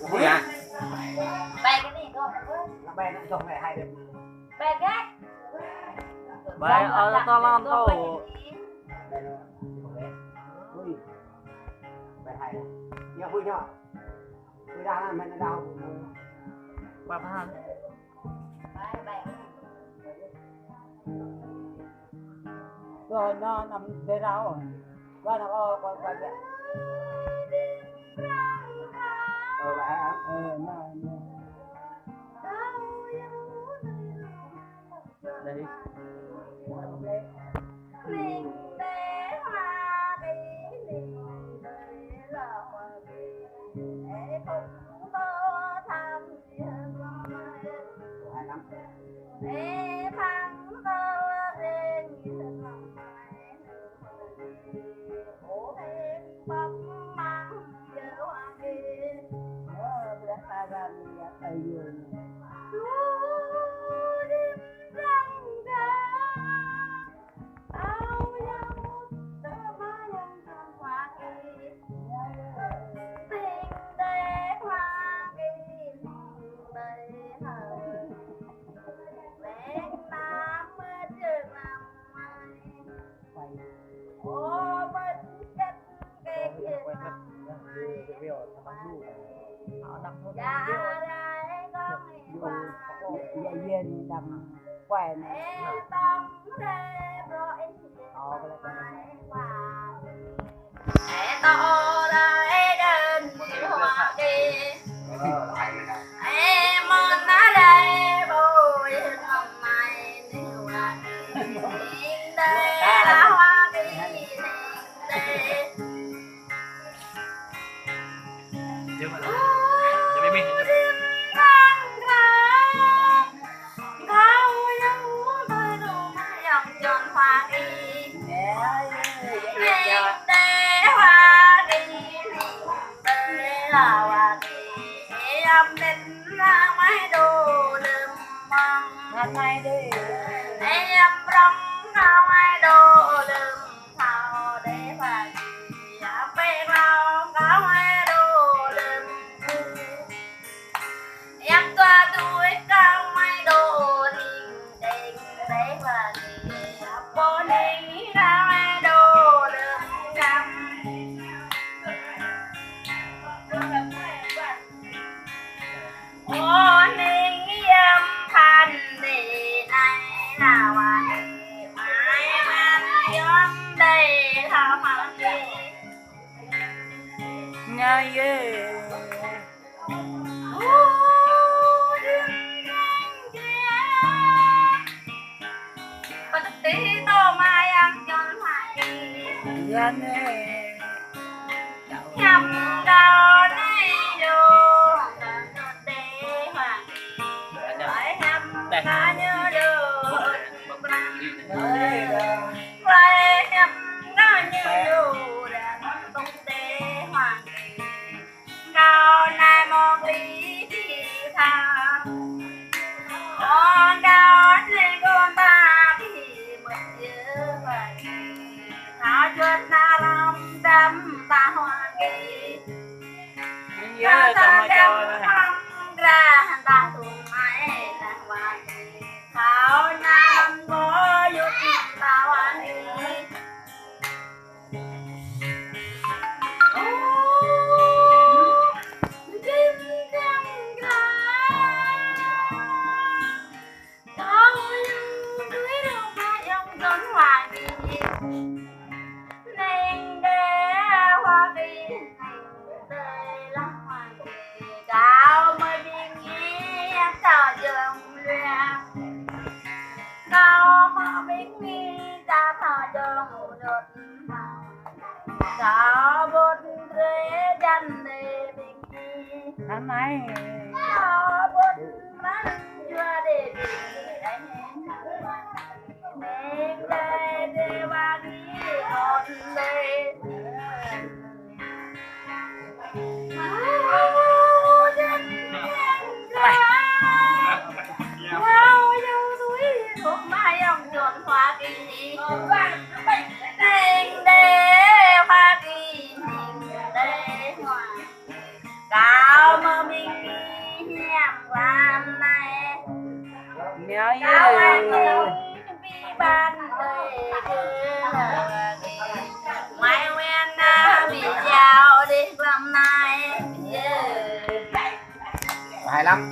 Ui à? Bè cái gì thôi. Là bè nó trồng này hay được. Bè cái. Bè ở to lon to. Ui. Bè hay. Nhớ vui nhá. Vui ra là mình đau. Qua phan. Bè. Rồi nó nằm về rau rồi. Qua nó qua vậy. Đây. Linh tế hoa đi linh tế là hoa đi ê cũng có tham hiền Hay lắm. ê phăng có đến hiền lòng ố thêm bắp mang giờ hoa đi Đã ta ra tay vừa. Dây dên đầm quay này. To lại đơn hoa đi em muốn ở đây bồi lòng này nếu là nhìn đây là hoa đi đây Hôm nay đi em rong không ai đồ đừng thao để mà biết lâu không ai đồ đừng em qua tuổi không ai đồ tình để mà bố đi không ai đồ đừng chăm ô ninh em thành đi này nào anh mai mang gió đây thao phẳng đi Ngay ghê. tí tô mai ăn cho hoài Gan ơi. nhầm đầu đi vô để hoài phải nhầm ta như được phải nhầm ta như dù đã tung tế hoàng cao nay một lý thì tha con cao lên con ta thì mình nhớ vậy thảo chuột na lòng đâm ta hoa kỳ Nhớ tao cho ra ta tụng mai là hoa kỳ thảo nam có giúp ta hoa kỳ Hôm nay cao mơ mi nhớ Cao anh với vì ban đời mai quen bị chào đi làm này hay lắm.